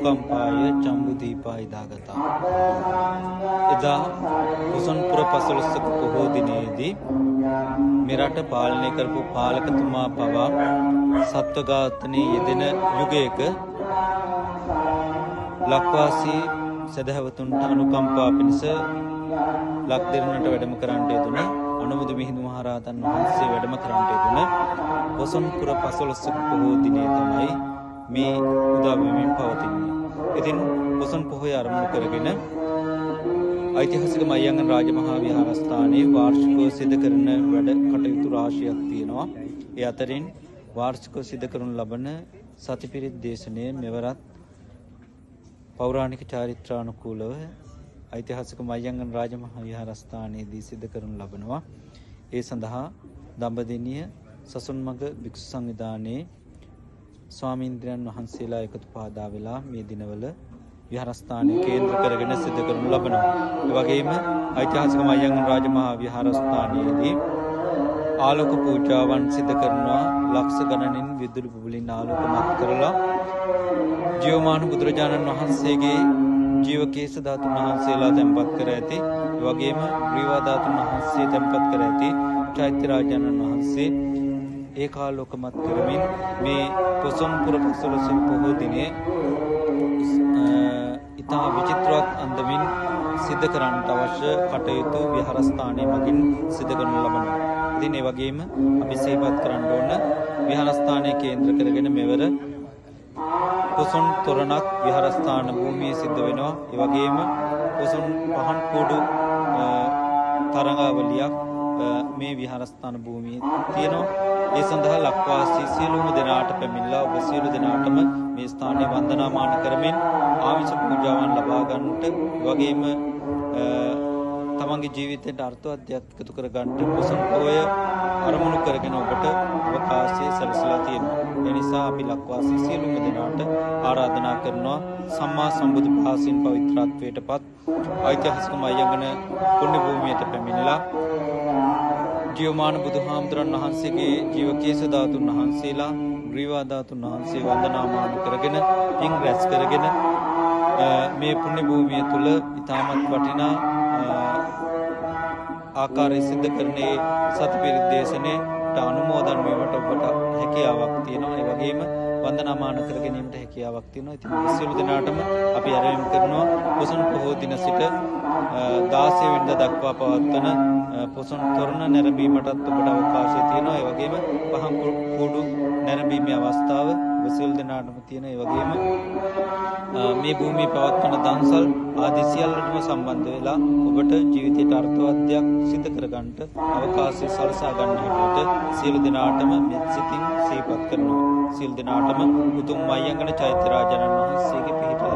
අනුකම්පාය චම්බුදීපා ඉදාගතා. එදා කුසන්පුර පසළොස්වක පොහෝ දිනයේදී මෙරට පාලනය කරපු පාලකතුමා පවා සත්ව ඝාතනයේ යෙදෙන යුගයක ලක්වාසී සදහවතුන්ට අනුකම්පා පිණිස ලක්දිරණට වැඩම කරන්නට යෙදුන අනුමුදු මිහිඳු මහරහතන් වහන්සේ වැඩම කරන්නට යෙදුන කුසන්පුර පසළොස්වක පොහෝ දිනය තමයි මේ උදා වෙමින් පවතින්නේ. ඉතින් කුසන් පොහොය ආරම්භ කරගෙන ඓතිහාසික මයංගන රාජමහා විහාරස්ථානයේ වාර්ෂිකව සිදු කරන වැඩ කටයුතු රාශියක් තියෙනවා. ඒ අතරින් වාර්ෂිකව සිදු කරනු ලබන සතිපිරිත් දේශනයේ මෙවරත් පෞරාණික චාරිත්‍රානුකූලව ඓතිහාසික මයංගන රාජමහා විහාරස්ථානයේදී සිදු කරනු ලබනවා. ඒ සඳහා දඹදෙණිය සසුන්මග භික්ෂු සංවිධානයේ ස්වාමීන්ද්‍රයන් වහන්සේලා එකතු පහදා වෙලා මේ දිනවල විහාරස්ථානයේ කේන්ද්‍ර කරගෙන සිදු කරනු ලබනවා. ඒ වගේම ඓතිහාසික මයංගන රාජමහා විහාරස්ථානයේදී ආලෝක පූජාවන් සිදු කරනවා. ලක්ෂ ගණනින් විදුලි බුබුලින් ආලෝකමත් කරලා ජීවමාන බුදුරජාණන් වහන්සේගේ ජීවකේශ ධාතුන් වහන්සේලා තැන්පත් කර ඇති. ඒ වගේම ග්‍රීවා ධාතුන් වහන්සේ තැන්පත් කර ඇති චෛත්‍ය රාජානන් වහන්සේ ඒකාලෝකමත් කරමින් මේ කුසන්පුර පසළොස්වක පොහෝ දිනේ ඉතා විචිත්‍රවත් අන්දමින් සිද්ධ කරන්නට අවශ්‍ය කටයුතු විහාරස්ථානයේ මගින් සිදු කරනු ලබනවා. ඉතින් ඒ වගේම අපි සිහිපත් කරන්න ඕන විහාරස්ථානයේ කේන්ද්‍ර කරගෙන මෙවර කුසුන් තොරණක් විහාරස්ථාන භූමියේ සිද්ධ වෙනවා. ඒ වගේම කුසුන් පහන් කුඩු තරඟාවලියක් මේ විහාරස්ථාන භූමියේ තියෙනවා. ඒ සඳහා ලක්වාසී සියලුම දෙනාට පැමිණලා ඔබ සියලු දෙනාටම මේ ස්ථානයේ වන්දනාමාන කරමින් ආමිෂ පූජාවන් ලබා ගන්නට වගේම තමන්ගේ ජීවිතයට අර්ථවත් දෙයක් එකතු කර ගන්නට කුසන් පොය අරමුණු කරගෙන ඔබට අවකාශය සැලසලා තියෙනවා. ඒ නිසා අපි ලක්වාසී සියලුම දෙනාට ආරාධනා කරනවා සම්මා සම්බුදු පහසින් පවිත්‍රාත්වයටපත් ඓතිහාසික මයංගන පුණ්‍ය භූමියට පැමිණලා ජීවමාන බුදුහාමුදුරන් වහන්සේගේ ජීවකේශ ධාතුන් වහන්සේලා ග්‍රීවා ධාතුන් වහන්සේ වන්දනාමාන කරගෙන පින් රැස් කරගෙන මේ පුණ්‍ය භූමිය තුල ඉතාමත් වටිනා ආකාරයේ සිද්ධ කරන්නේ සතිපිරිත් දේශනයට අනුමෝදන් වීමට ඔබට හැකියාවක් තියෙනවා. ඒ වගේම වන්දනාමාන කර ගැනීමට හැකියාවක් තියෙනවා. ඉතින් මේ සියලු දෙනාටම අපි ආරාධනා කරනවා කුසන් පොහෝ දින සිට 16 වෙනිදා දක්වා පවත්වන කුසන් තොරණ නැරඹීමටත් ඔබට අවකාශය තියෙනවා. ඒ වගේම පහන් කුඩු නැරඹීමේ අවස්ථාව සියලු දෙනාටම තියෙන. ඒ වගේම මේ භූමියේ පවත්වන දන්සල් ආදී සියල්ලටම සම්බන්ධ වෙලා ඔබට ජීවිතයට අර්ථවත් දෙයක් සිදු කර ගන්නට අවකාශය සලසා ගන්න හැටියට සියලු දෙනාටම මෙත් සිතින් සිහිපත් කරනවා. සියලු දෙනාටම උතුම් මයංගන චෛත්‍ය රාජානන් වහන්සේගේ පිහිට